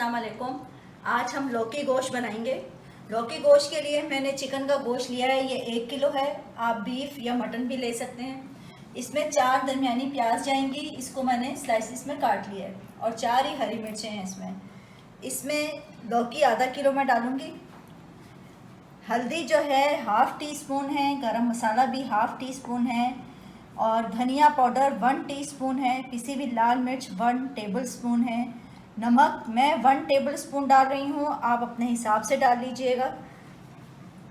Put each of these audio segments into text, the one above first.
अस्सलाम वालेकुम। आज हम लौकी गोश्त बनाएंगे। लौकी गोश्त के लिए मैंने चिकन का गोश्त लिया है, ये 1 किलो है। आप बीफ या मटन भी ले सकते हैं। इसमें 4 दरमियानी प्याज जाएंगी, इसको मैंने स्लाइसिस में काट लिया है, और 4 ही हरी मिर्चें हैं इसमें लौकी आधा किलो मैं डालूँगी। हल्दी जो है 1/2 टीस्पून है, गरम मसाला भी 1/2 टीस्पून है, और धनिया पाउडर 1 टीस्पून है, पिसी हुई लाल मिर्च 1 टेबलस्पून है। नमक मैं 1 टेबलस्पून डाल रही हूँ, आप अपने हिसाब से डाल लीजिएगा।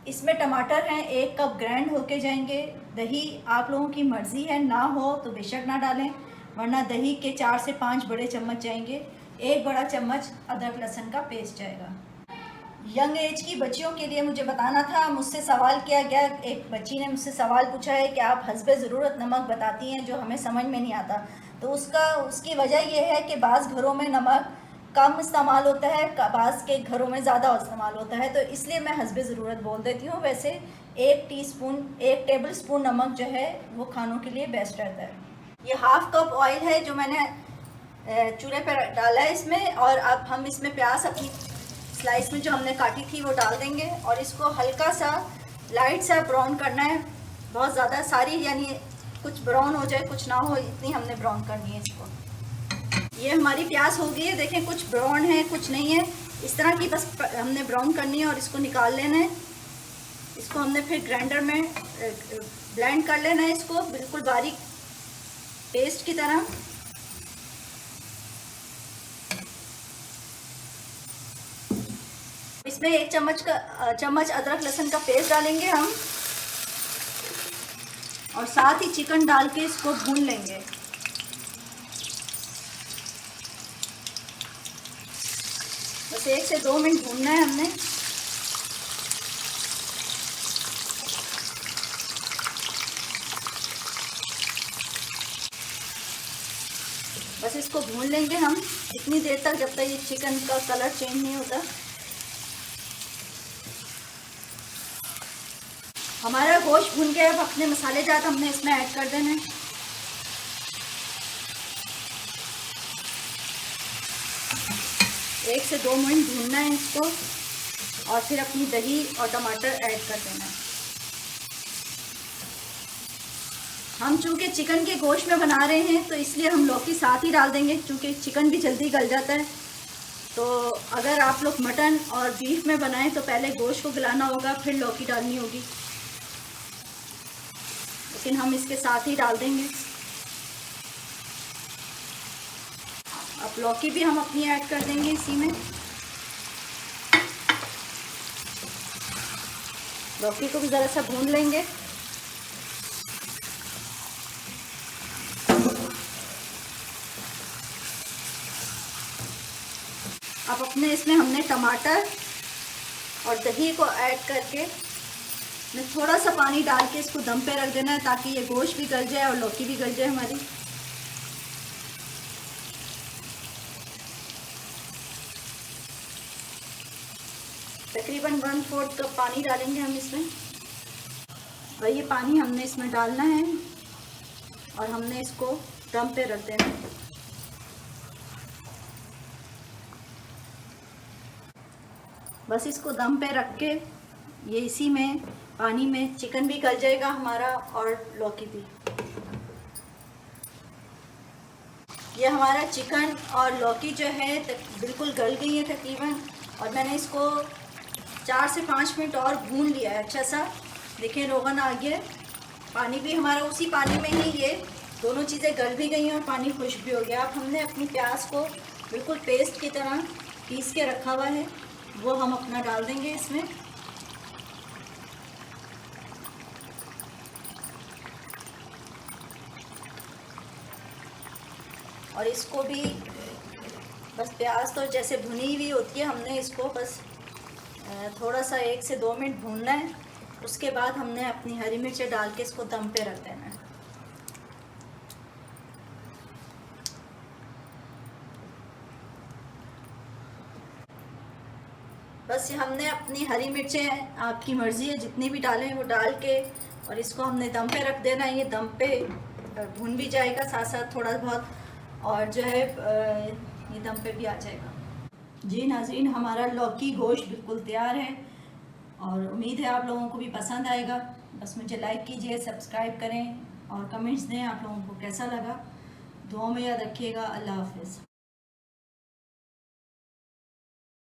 इसमें टमाटर हैं 1 कप ग्राइंड होके जाएंगे। दही आप लोगों की मर्ज़ी है, ना हो तो बेशक ना डालें, वरना दही के 4 से 5 बड़े चम्मच जाएंगे। 1 बड़ा चम्मच अदरक लहसुन का पेस्ट जाएगा। यंग एज की बच्चियों के लिए मुझे बताना था, मुझसे सवाल किया गया। एक बच्ची ने मुझसे सवाल पूछा है कि आप हस्बे ज़रूरत नमक बताती हैं जो हमें समझ में नहीं आता। तो उसकी वजह यह है कि बाज़ घरों में नमक कम इस्तेमाल होता है, बाज़ के घरों में ज़्यादा इस्तेमाल होता है, तो इसलिए मैं हस्बे ज़रूरत बोल देती हूँ। वैसे 1 टेबल स्पून नमक जो है वो खानों के लिए बेस्ट रहता है। ये 1/2 कप ऑयल है जो मैंने चूल्हे पर डाला है इसमें, और अब हम इसमें प्याज अपनी स्लाइस में जो हमने काटी थी वो डाल देंगे, और इसको हल्का सा लाइट सा ब्राउन करना है। बहुत ज़्यादा सारी यानी कुछ ब्राउन हो जाए कुछ ना हो, इतनी हमने ब्राउन करनी है इसको। ये हमारी प्याज हो गई है, देखें कुछ ब्राउन है कुछ नहीं है, इस तरह की बस हमने ब्राउन करनी है, और इसको निकाल लेना है। इसको हमने फिर ग्राइंडर में ब्लेंड कर लेना है, इसको बिल्कुल बारीक पेस्ट की तरह। इसमें 1 चम्मच अदरक लहसुन का पेस्ट डालेंगे हम, और साथ ही चिकन डाल के इसको भून लेंगे। बस 1 से 2 मिनट भूनना है हमने। बस इसको भून लेंगे हम इतनी देर तक जब तक ये चिकन का कलर चेंज नहीं होता। हमारा गोश्त भून गया, अब अपने मसाले जात हमने इसमें ऐड कर देना है। एक से 2 मिनट भूनना है इसको, और फिर अपनी दही और टमाटर ऐड कर देना है। हम चूँकि चिकन के गोश्त में बना रहे हैं तो इसलिए हम लौकी साथ ही डाल देंगे, क्योंकि चिकन भी जल्दी गल जाता है। तो अगर आप लोग मटन और बीफ में बनाएं तो पहले गोश्त को गलाना होगा, फिर लौकी डालनी होगी, लेकिन हम इसके साथ ही डाल देंगे। अब लौकी भी हम अपनी ऐड कर देंगे इसी में। लौकी को भी ज़रा सा भून लेंगे। अब अपने इसमें हमने टमाटर और दही को ऐड करके मैं थोड़ा सा पानी डाल के इसको दम पे रख देना है, ताकि ये गोश्त भी गल जाए और लौकी भी गल जाए हमारी। तकरीबन 1/4 कप पानी डालेंगे हम इसमें, और ये पानी हमने इसमें डालना है और हमने इसको दम पे रख देना है। बस इसको दम पे रख के ये इसी में पानी में चिकन भी गल जाएगा हमारा, और लौकी भी। ये हमारा चिकन और लौकी जो है बिल्कुल गल गई है तकरीबन, और मैंने इसको 4 से 5 मिनट और भून लिया है अच्छा सा। देखिए रोगन आ गया, पानी भी हमारा उसी पानी में ही ये दोनों चीज़ें गल भी गई हैं और पानी खुश्क भी हो गया। अब हमने अपनी प्याज को बिल्कुल पेस्ट की तरह पीस के रखा हुआ है, वो हम अपना डाल देंगे इसमें। और इसको भी बस प्याज तो जैसे भुनी हुई होती है, हमने इसको बस थोड़ा सा 1 से 2 मिनट भूनना है। उसके बाद हमने अपनी हरी मिर्चें डाल के इसको दम पे रख देना है। बस हमने अपनी हरी मिर्चें आपकी मर्ज़ी है जितनी भी डालें वो डाल के, और इसको हमने दम पे रख देना है। ये दम पे भून भी जाएगा साथ साथ थोड़ा बहुत, और जो है ये दम पे भी आ जाएगा। जी नाज़रीन, हमारा लौकी गोश्त बिल्कुल तैयार है और उम्मीद है आप लोगों को भी पसंद आएगा। बस मुझे लाइक कीजिए, सब्सक्राइब करें और कमेंट्स दें आप लोगों को कैसा लगा। दुआ में याद रखिएगा। अल्लाह हाफ़िज़।